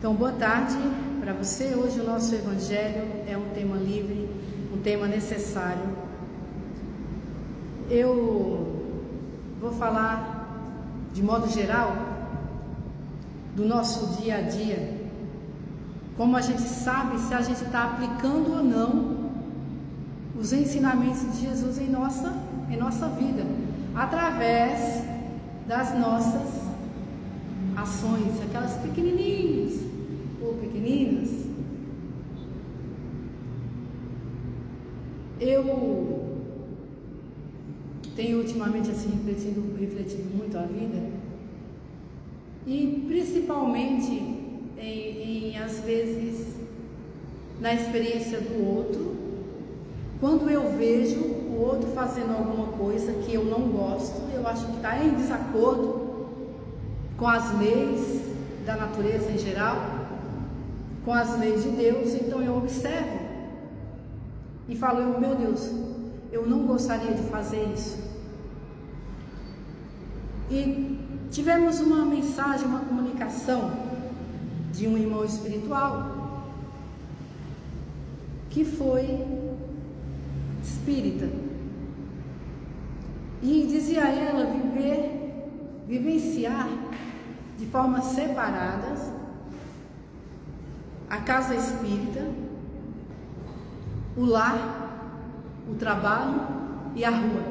Então, boa tarde para você. Hoje o nosso Evangelho é um tema livre, um tema necessário. Eu vou falar, de modo geral, do nosso dia a dia, como a gente sabe se a gente está aplicando ou não os ensinamentos de Jesus em nossa vida, através das nossas ações, aquelas pequenininhas ou pequeninas. Eu tenho ultimamente assim refletido muito a vida, e principalmente às vezes na experiência do outro, quando eu vejo o outro fazendo alguma coisa que eu não gosto, eu acho que está em desacordo com as leis da natureza em geral, com as leis de Deus, então eu observo e falo, meu Deus, eu não gostaria de fazer isso. E tivemos uma mensagem, uma comunicação de um irmão espiritual que foi espírita, e dizia a ela vivenciar de formas separadas a casa espírita, o lar, o trabalho e a rua.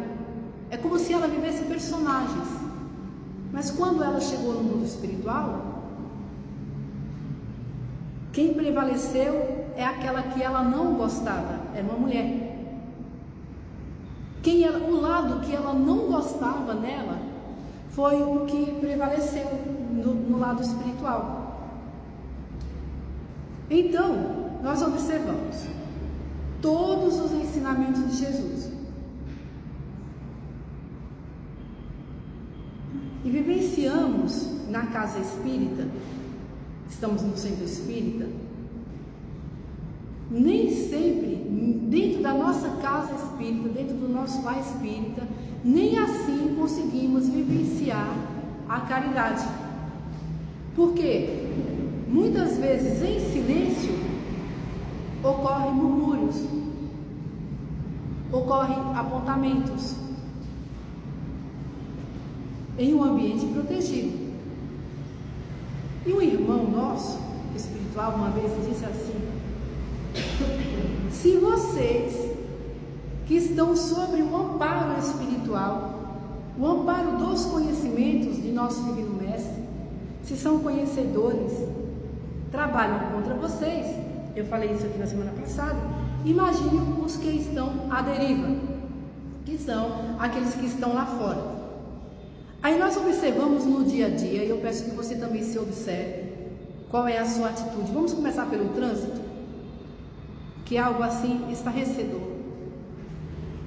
É como se ela vivesse personagens. Mas quando ela chegou no mundo espiritual, quem prevaleceu é aquela que ela não gostava, era uma mulher. O lado que ela não gostava nela foi o que prevaleceu no lado espiritual. Então, nós observamos todos os ensinamentos de Jesus e vivenciamos na casa espírita, estamos no centro espírita, nem sempre dentro da nossa casa espírita, dentro do nosso lar espírita, nem assim conseguimos vivenciar a caridade. Por quê? Muitas vezes em silêncio ocorrem murmúrios, ocorrem apontamentos em um ambiente protegido. E um irmão nosso espiritual uma vez disse assim: se vocês que estão sobre o amparo espiritual, o amparo dos conhecimentos de nosso Divino Mestre, se são conhecedores, trabalham contra vocês, eu falei isso aqui na semana passada, imagine os que estão à deriva, que são aqueles que estão lá fora. Aí nós observamos no dia a dia, e eu peço que você também se observe, qual é a sua atitude. Vamos começar pelo trânsito, que é algo assim estarrecedor.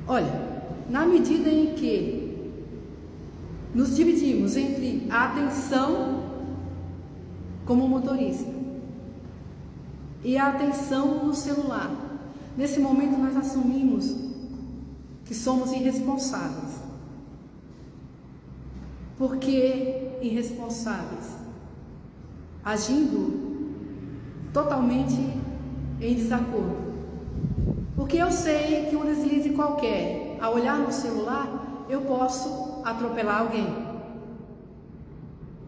Olha, na medida em que nos dividimos entre a atenção como motorista e a atenção no celular, nesse momento nós assumimos que somos irresponsáveis. Por que irresponsáveis? Agindo totalmente em desacordo. Porque eu sei que um deslize qualquer, ao olhar no celular, eu posso atropelar alguém.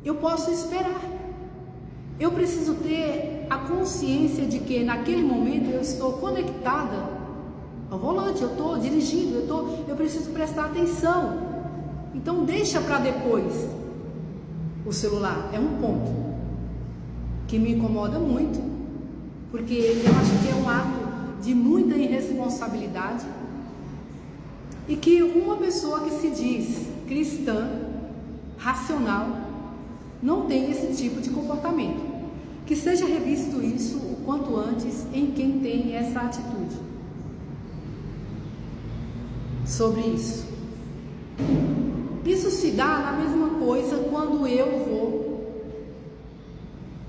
Eu posso esperar. Eu preciso ter a consciência de que naquele momento eu estou conectada ao volante, eu estou dirigindo, eu preciso prestar atenção. Então deixa para depois o celular. É um ponto que me incomoda muito, porque eu acho que é um ato de muita irresponsabilidade, e que uma pessoa que se diz cristã, racional, não tem esse tipo de comportamento. Que seja revisto isso o quanto antes em quem tem essa atitude. Sobre isso. Isso se dá na mesma coisa quando eu vou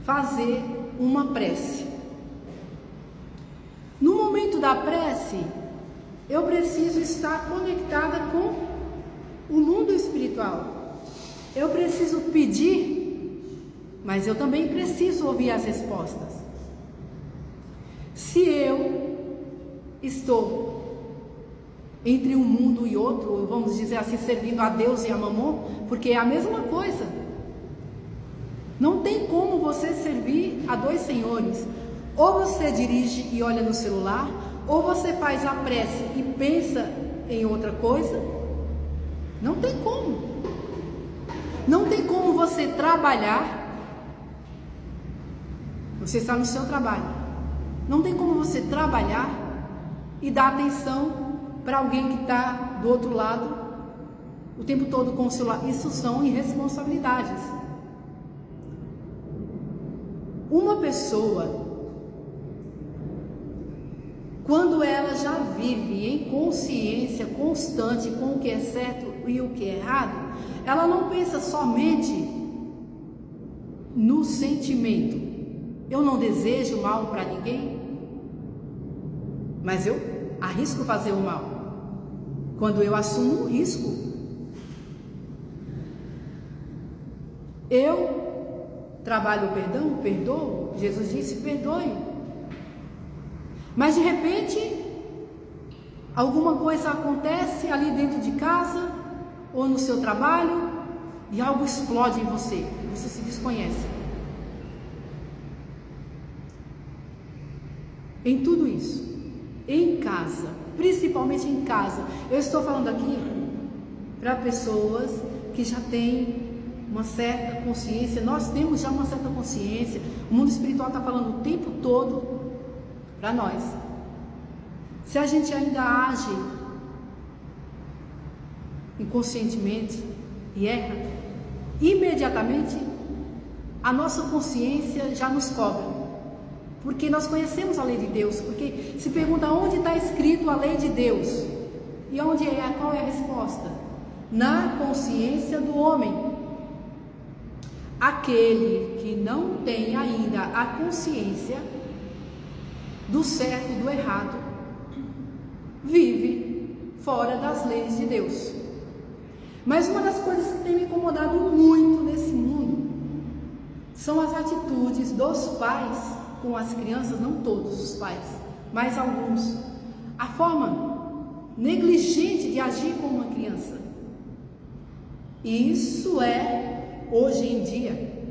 fazer uma prece. No momento da prece, eu preciso estar conectada com o mundo espiritual. Eu preciso pedir mas eu também preciso ouvir as respostas. Se eu estou entre um mundo e outro, vamos dizer assim, servindo a Deus e a Mamon, porque é a mesma coisa. Não tem como você servir a dois senhores. Ou você dirige e olha no celular, ou você faz a prece e pensa em outra coisa. Não tem como. Não tem como você trabalhar. Você está no seu trabalho. Não tem como você trabalhar e dar atenção para alguém que está do outro lado o tempo todo com o celular. Isso são irresponsabilidades. Uma pessoa, quando ela já vive em consciência constante com o que é certo e o que é errado, ela não pensa somente no sentimento. Eu não desejo mal para ninguém, mas eu arrisco fazer o mal. Quando eu assumo o risco, eu trabalho o perdão, perdoo. Jesus disse: perdoe. Mas de repente, alguma coisa acontece ali dentro de casa ou no seu trabalho e algo explode em você. Você se desconhece. Em tudo isso, em casa, principalmente em casa, eu estou falando aqui para pessoas que já têm uma certa consciência. Nós temos já uma certa consciência. O mundo espiritual está falando o tempo todo para nós. Se a gente ainda age inconscientemente e erra, imediatamente a nossa consciência já nos cobra, porque nós conhecemos a lei de Deus. Porque se pergunta onde está escrito a lei de Deus, e onde é, qual é a resposta? Na consciência do homem. Aquele que não tem ainda a consciência do certo e do errado vive fora das leis de Deus. Mas uma das coisas que tem me incomodado muito nesse mundo são as atitudes dos pais com as crianças. Não todos os pais, mas alguns. A forma negligente de agir com uma criança. E isso é, hoje em dia,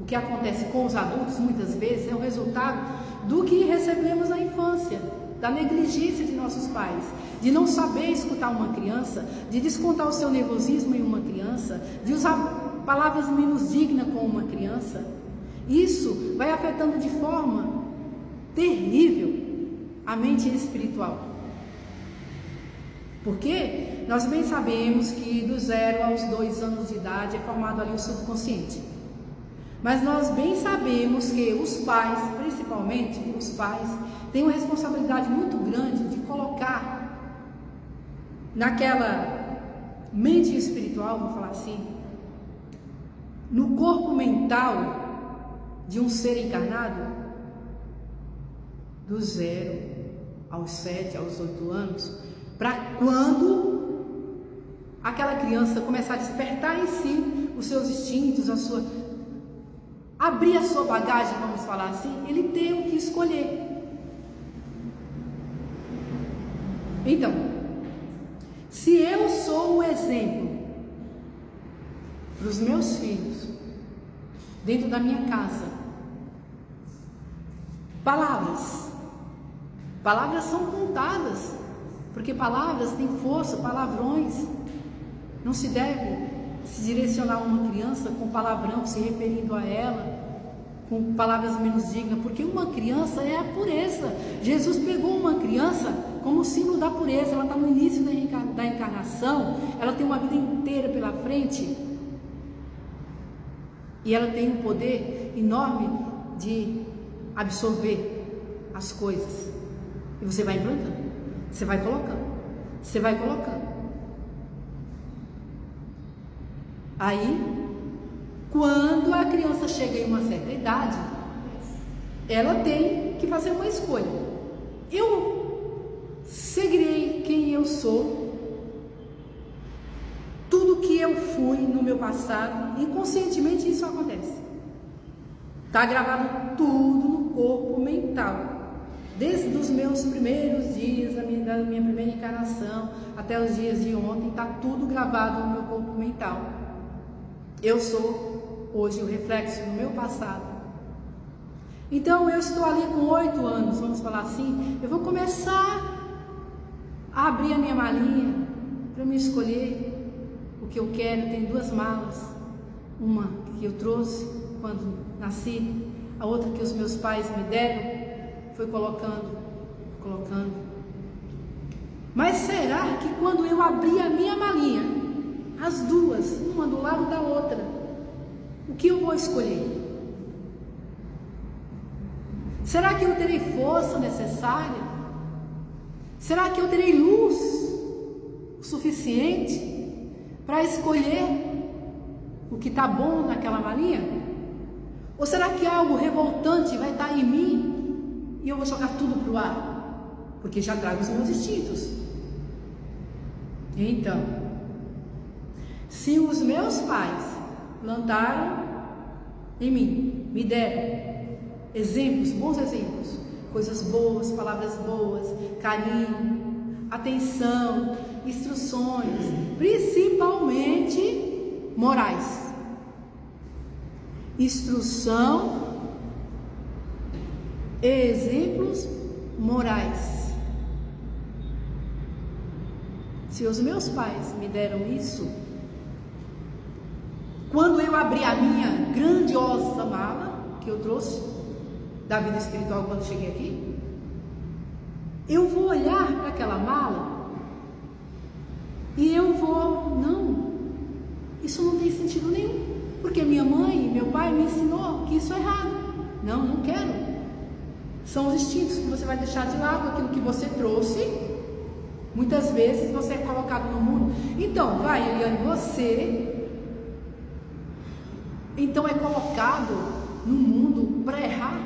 o que acontece com os adultos muitas vezes é o resultado do que recebemos na infância, da negligência de nossos pais, de não saber escutar uma criança, de descontar o seu nervosismo em uma criança, de usar palavras menos dignas com uma criança. Isso vai afetando de forma terrível a mente espiritual. Porque nós bem sabemos que do 0 aos 2 anos de idade é formado ali o subconsciente. Mas nós bem sabemos que os pais, principalmente os pais, têm uma responsabilidade muito grande de colocar naquela mente espiritual, vou falar assim, no corpo mental de um ser encarnado, do 0 aos 7, aos 8 anos, para quando aquela criança começar a despertar em si os seus instintos, abrir a sua bagagem, vamos falar assim, ele tem o que escolher. Então, se eu sou o exemplo para os meus filhos, dentro da minha casa, palavras são contadas, porque palavras têm força, palavrões. Não se deve se direcionar a uma criança com palavrão, se referindo a ela, com palavras menos dignas, porque uma criança é a pureza. Jesus pegou uma criança como símbolo da pureza. Ela está no início da encarnação, ela tem uma vida inteira pela frente, e ela tem um poder enorme de absorver as coisas. E você vai implantando, você vai colocando, você vai colocando. Aí, quando a criança chega em uma certa idade, ela tem que fazer uma escolha. Eu seguirei quem eu sou, tudo que eu fui no meu passado, inconscientemente isso acontece. Está gravado tudo no corpo mental. Desde os meus primeiros dias, da minha primeira encarnação, até os dias de ontem, está tudo gravado no meu corpo mental. Eu sou hoje o reflexo do meu passado. Então eu estou ali com 8 anos, vamos falar assim, eu vou começar a abrir a minha malinha para me escolher o que eu quero. Tem 2 malas, uma que eu trouxe quando nasci, a outra que os meus pais me deram, foi colocando. Mas será que quando eu abrir a minha malinha, as 2, uma do lado da outra, o que eu vou escolher? Será que eu terei força necessária? Será que eu terei luz o suficiente para escolher o que está bom naquela malinha? Ou será que algo revoltante vai estar em mim e eu vou jogar tudo para o ar? Porque já trago os meus instintos. Então, se os meus pais plantaram em mim, me deram exemplos, bons exemplos, coisas boas, palavras boas, carinho, atenção, instruções, principalmente morais. Instrução e exemplos morais. Se os meus pais me deram isso, quando eu abri a minha grandiosa mala que eu trouxe da vida espiritual quando cheguei aqui, eu vou olhar para aquela mala e eu vou, não, isso não tem sentido nenhum, porque minha mãe e meu pai me ensinou que isso é errado. Não, não quero. São os instintos que você vai deixar de lado, aquilo que você trouxe. Muitas vezes você é colocado no mundo. Então, vai, Eliane, você então é colocado no mundo para errar,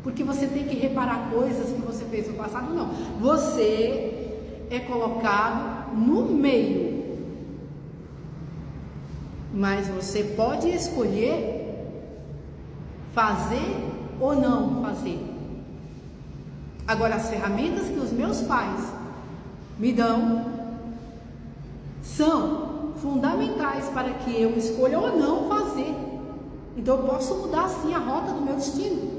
porque você tem que reparar coisas que você fez no passado. Não, você é colocado no meio, mas você pode escolher fazer ou não fazer. Agora, as ferramentas que os meus pais me dão são fundamentais para que eu escolha ou não fazer. Então eu posso mudar sim a rota do meu destino.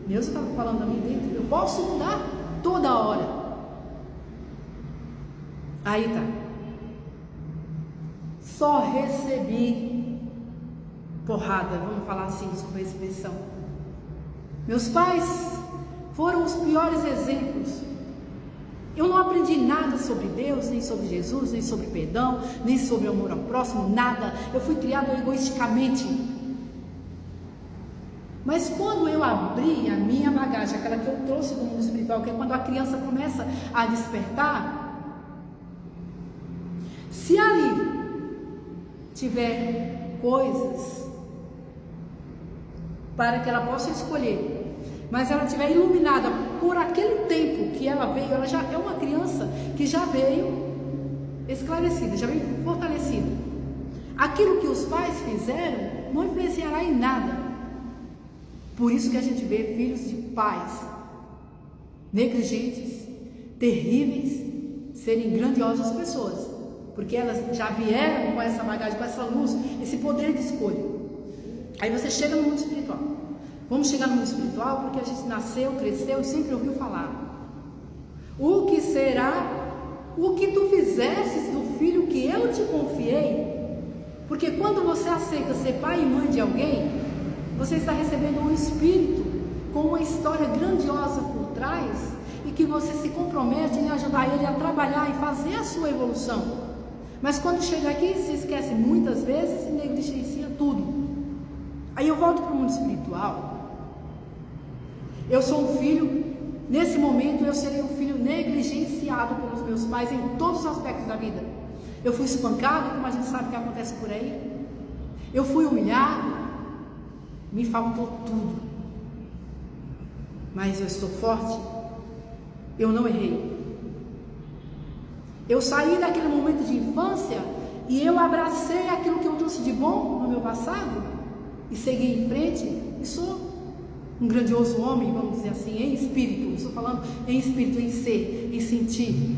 Deus estava falando a mim dentro, eu posso mudar toda hora. Aí tá. Só recebi porrada, vamos falar assim, desculpa a expressão. Meus pais foram os piores exemplos. Eu não aprendi nada sobre Deus, nem sobre Jesus, nem sobre perdão, nem sobre amor ao próximo, nada. Eu fui criado egoisticamente. Mas quando eu abri a minha bagagem, aquela que eu trouxe do mundo espiritual, que é quando a criança começa a despertar, se ali tiver coisas para que ela possa escolher, mas ela estiver iluminada por aquele tempo que ela veio, ela já é uma criança que já veio esclarecida, já veio fortalecida. Aquilo que os pais fizeram não influenciará em nada. Por isso que a gente vê filhos de pais negligentes, terríveis, serem grandiosas pessoas, porque elas já vieram com essa bagagem, com essa luz, esse poder de escolha. Aí você chega no mundo espiritual. Vamos chegar no mundo espiritual porque a gente nasceu, cresceu e sempre ouviu falar. O que será o que tu fizestes do filho que eu te confiei? Porque quando você aceita ser pai e mãe de alguém, você está recebendo um espírito com uma história grandiosa por trás e que você se compromete em ajudar ele a trabalhar e fazer a sua evolução. Mas quando chega aqui, se esquece muitas vezes e negligencia tudo. Aí eu volto para o mundo espiritual. Eu sou um filho, nesse momento eu serei um filho negligenciado pelos meus pais em todos os aspectos da vida. Eu fui espancado, como a gente sabe que acontece por aí. Eu fui humilhado, me faltou tudo. Mas eu estou forte, eu não errei. Eu saí daquele momento de infância e eu abracei aquilo que eu trouxe de bom no meu passado e segui em frente e sou um grandioso homem, vamos dizer assim, em espírito. Estou falando em espírito, em ser, em sentir.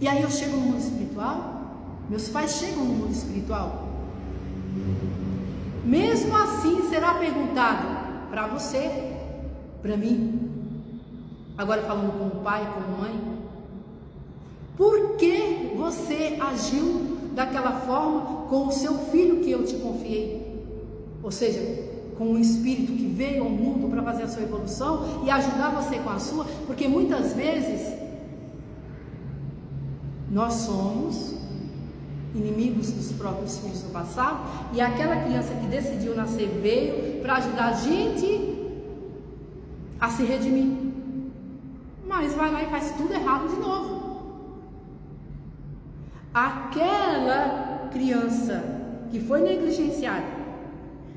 E aí eu chego no mundo espiritual, meus pais chegam no mundo espiritual. Mesmo assim será perguntado para você, para mim, agora falando como pai, como mãe, por que você agiu daquela forma com o seu filho que eu te confiei? Ou seja, com um espírito que veio ao mundo para fazer a sua evolução e ajudar você com a sua, porque muitas vezes nós somos inimigos dos próprios filhos do passado, e aquela criança que decidiu nascer veio para ajudar a gente a se redimir, mas vai lá e faz tudo errado de novo. Aquela criança que foi negligenciada,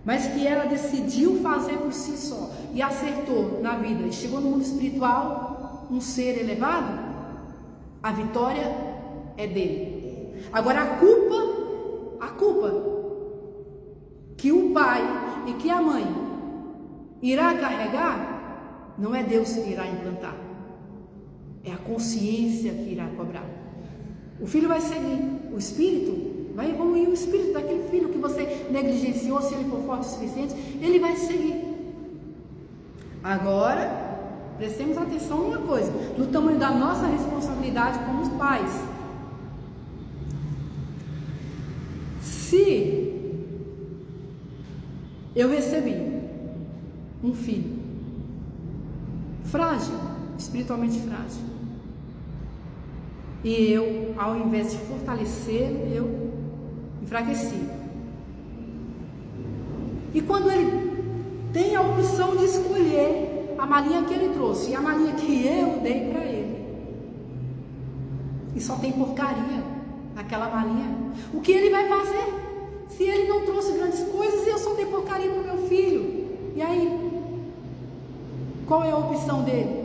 mas que ela decidiu fazer por si só e acertou na vida e chegou no mundo espiritual um ser elevado, a vitória é dele. Agora a culpa que o pai e que a mãe irá carregar, não é Deus que irá implantar, é a consciência que irá cobrar. O filho vai seguir, o espírito vai evoluir, o espírito daquele filho que você negligenciou, se ele for forte o suficiente, ele vai seguir. Agora, prestemos atenção numa coisa, no tamanho da nossa responsabilidade como os pais. Se eu recebi um filho frágil, espiritualmente frágil, e eu, ao invés de fortalecer, eu enfraqueci. E quando ele tem a opção de escolher a malinha que ele trouxe e a malinha que eu dei para ele, e só tem porcaria naquela malinha, o que ele vai fazer? Se ele não trouxe grandes coisas e eu só dei porcaria para o meu filho, e aí? Qual é a opção dele?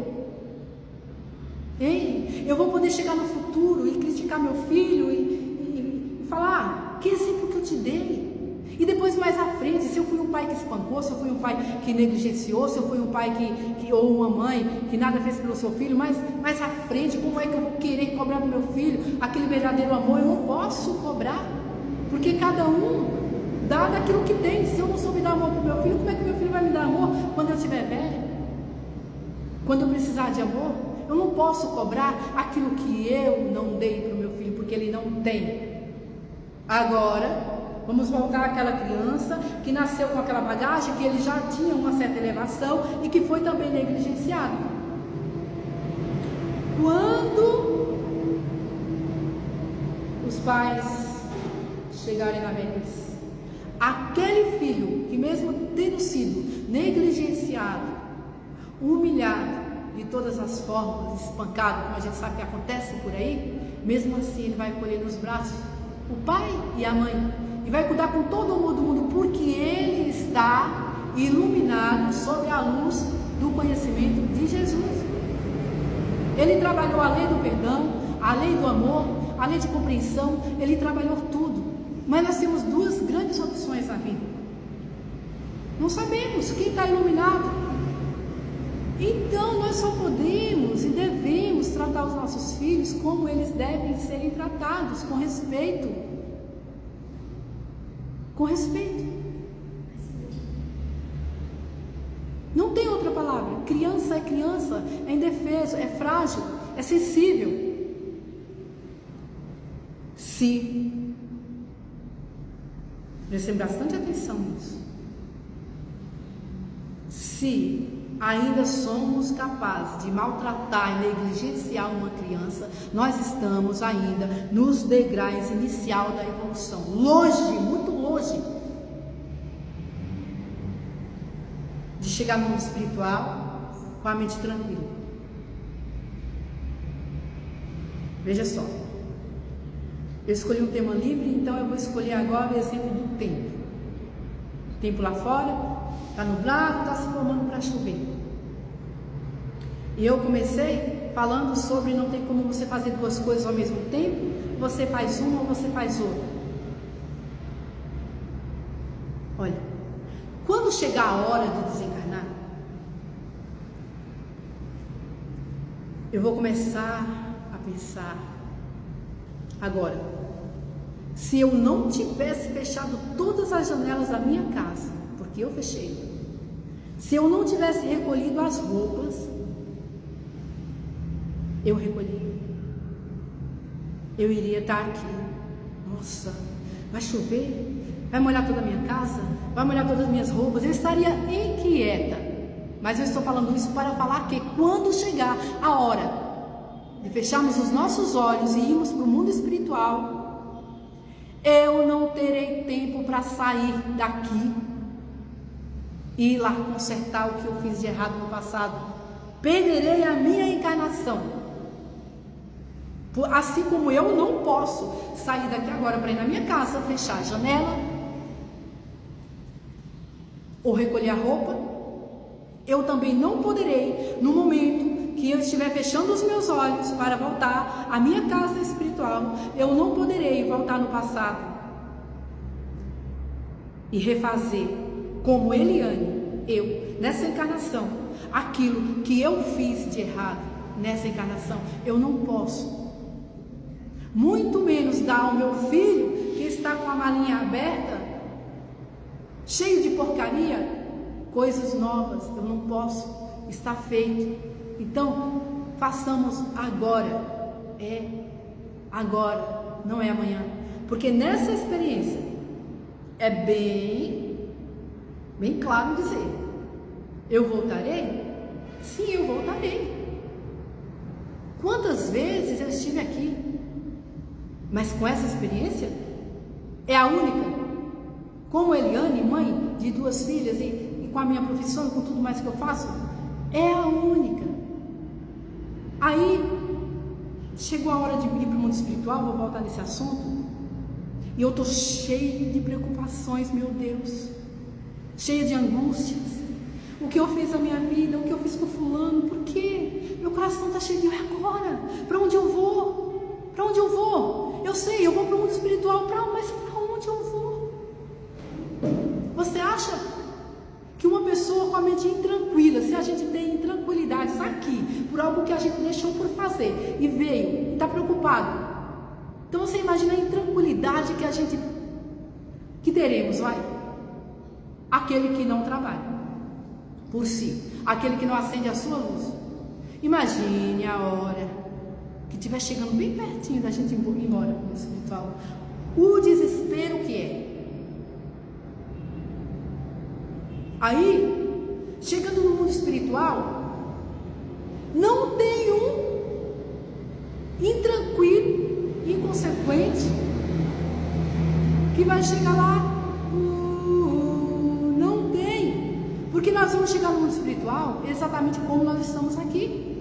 Hein? Eu vou poder chegar no futuro e criticar meu filho e falar, que exemplo que eu te dei? E depois mais à frente, se eu fui um pai que espancou, se eu fui um pai que negligenciou, se eu fui um pai ou uma mãe que nada fez pelo seu filho, mas mais à frente, como é que eu vou querer cobrar do meu filho aquele verdadeiro amor? Eu não posso cobrar, porque cada um dá daquilo que tem. Se eu não soube dar amor para o meu filho, como é que meu filho vai me dar amor quando eu estiver velho? Quando eu precisar de amor? Eu não posso cobrar aquilo que eu não dei para o meu filho, porque ele não tem. Agora, vamos voltar àquela criança que nasceu com aquela bagagem, que ele já tinha uma certa elevação e que foi também negligenciado. Quando os pais chegarem na velhice, aquele filho que, mesmo tendo sido negligenciado, humilhado, de todas as formas, espancado, como a gente sabe que acontece por aí, mesmo assim ele vai colher nos braços o pai e a mãe, e vai cuidar com todo o amor do mundo, porque ele está iluminado sob a luz do conhecimento de Jesus. Ele trabalhou a lei do perdão, a lei do amor, a lei de compreensão, ele trabalhou tudo. Mas nós temos duas grandes opções na vida. Não sabemos quem está iluminado. Então nós só podemos e devemos tratar os nossos filhos como eles devem serem tratados, com respeito. Com respeito. Não tem outra palavra. Criança, é indefeso, é frágil, é sensível. Se prestem bastante atenção nisso. Se ainda somos capazes de maltratar e negligenciar uma criança, nós estamos ainda nos degraus inicial da evolução, longe, muito longe de chegar no mundo espiritual com a mente tranquila. Veja só, eu escolhi um tema livre, então eu vou escolher agora o exemplo do tempo. O tempo lá fora está nublado, está se formando para chover. E eu comecei falando sobre não tem como você fazer duas coisas ao mesmo tempo, você faz uma ou você faz outra. Olha, chegar a hora de desencarnar, eu vou começar a pensar agora, se eu não tivesse fechado todas as janelas da minha casa, porque eu fechei, se eu não tivesse recolhido as roupas, eu recolhi, eu iria estar aqui. Nossa, vai chover? Vai molhar toda a minha casa? Vai molhar todas as minhas roupas? Eu estaria inquieta. Mas eu estou falando isso para falar que quando chegar a hora de fecharmos os nossos olhos e irmos para o mundo espiritual, eu não terei tempo para sair daqui e ir lá consertar o que eu fiz de errado no passado. Perderei a minha encarnação. Assim como eu não posso sair daqui agora para ir na minha casa, fechar a janela ou recolher a roupa, eu também não poderei, no momento que eu estiver fechando os meus olhos para voltar à minha casa espiritual, eu não poderei voltar no passado e refazer como Eliane, eu, nessa encarnação, aquilo que eu fiz de errado nessa encarnação. Eu não posso. Muito menos dar ao meu filho, que está com a malinha aberta, cheio de porcaria, coisas novas. Eu não posso, está feito. Então, façamos agora. É agora, não é amanhã. Porque nessa experiência, é bem claro dizer, eu voltarei? Sim, eu voltarei. Quantas vezes eu estive aqui? Mas com essa experiência, é a única. Como Eliane, mãe de 2 filhas, e com a minha profissão, com tudo mais que eu faço, é a única. Aí, chegou a hora de ir para o mundo espiritual, vou voltar nesse assunto, e eu estou cheia de preocupações, meu Deus, cheia de angústias. O que eu fiz na minha vida, o que eu fiz com fulano, por quê? Meu coração está cheio de agora, para onde eu vou? Para onde eu vou? Eu sei, eu vou para o mundo espiritual, mas para onde eu vou? Você acha que uma pessoa com a mente intranquila, se a gente tem intranquilidades aqui, por algo que a gente deixou por fazer, e veio, e está preocupado, então você imagina a intranquilidade que teremos, vai? Aquele que não trabalha por si, aquele que não acende a sua luz. Imagine a hora que estiver chegando bem pertinho da gente ir embora no espiritual, o desespero que é. Aí, chegando no mundo espiritual, não tem um intranquilo, inconsequente, que vai chegar lá. Não tem, porque nós vamos chegar no mundo espiritual exatamente como nós estamos aqui.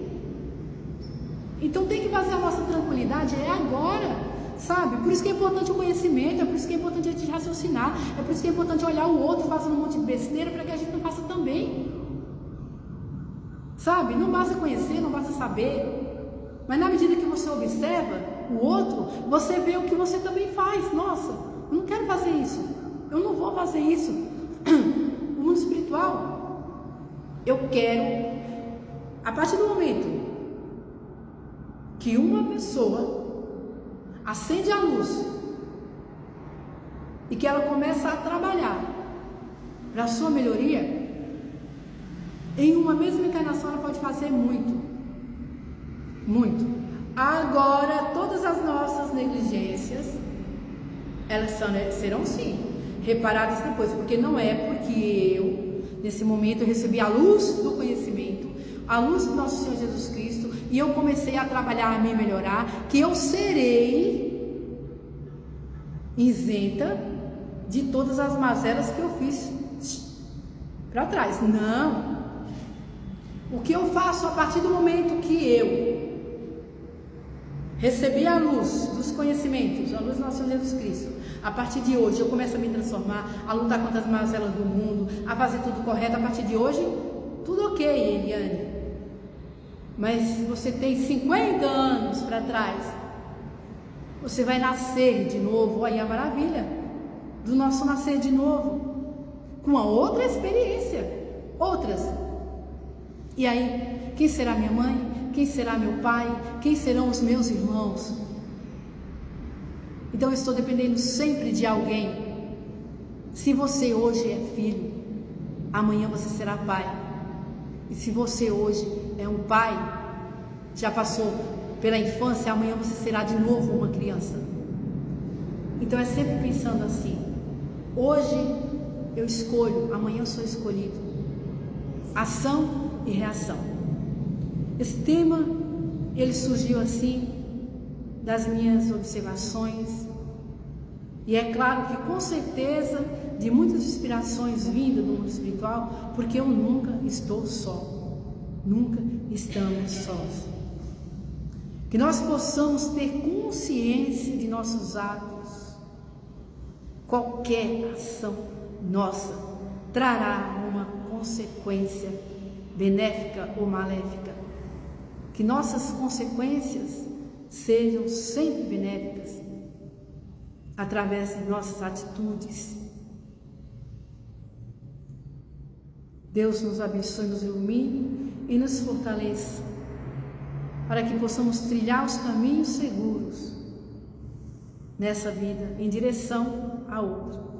Então tem que fazer a nossa tranquilidade agora, sabe? Por isso que é importante o conhecimento, é por isso que é importante a gente raciocinar, é por isso que é importante olhar o outro fazendo um monte de besteira para que a gente não faça também, sabe? Não basta conhecer, não basta saber, mas na medida que você observa o outro, você vê o que você também faz. Nossa, eu não quero fazer isso, eu não vou fazer isso. O mundo espiritual, eu quero, a partir do momento que uma pessoa acende a luz e que ela começa a trabalhar para a sua melhoria, em uma mesma encarnação ela pode fazer muito. Agora, todas as nossas negligências, elas serão sim reparadas depois, porque não é porque eu, nesse momento, eu recebi a luz do conhecimento, a luz do nosso Senhor Jesus Cristo, e eu comecei a trabalhar, a me melhorar, que eu serei isenta de todas as mazelas que eu fiz para trás. Não. O que eu faço a partir do momento que eu recebi a luz dos conhecimentos, a luz do nosso Senhor Jesus Cristo, a partir de hoje eu começo a me transformar, a lutar contra as mazelas do mundo, a fazer tudo correto. A partir de hoje, tudo ok, Eliane. Mas se você tem 50 anos para trás, você vai nascer de novo. Aí a maravilha do nosso nascer de novo. com uma outra experiência, outras. E aí, quem será minha mãe? Quem será meu pai? Quem serão os meus irmãos? Então eu estou dependendo sempre de alguém. Se você hoje é filho, amanhã você será pai. E se você hoje é um pai, já passou pela infância, amanhã você será de novo uma criança. Então é sempre pensando assim: hoje eu escolho, amanhã eu sou escolhido. Ação e reação. Esse tema, ele surgiu assim, das minhas observações, e é claro que com certeza de muitas inspirações vindas do mundo espiritual, porque eu nunca estou só, nunca estamos sós. Que nós possamos ter consciência de nossos atos. Qualquer ação nossa trará uma consequência benéfica ou maléfica. Que nossas consequências sejam sempre benéficas através de nossas atitudes. Deus nos abençoe, nos ilumine e nos fortaleça, para que possamos trilhar os caminhos seguros nessa vida em direção a outra.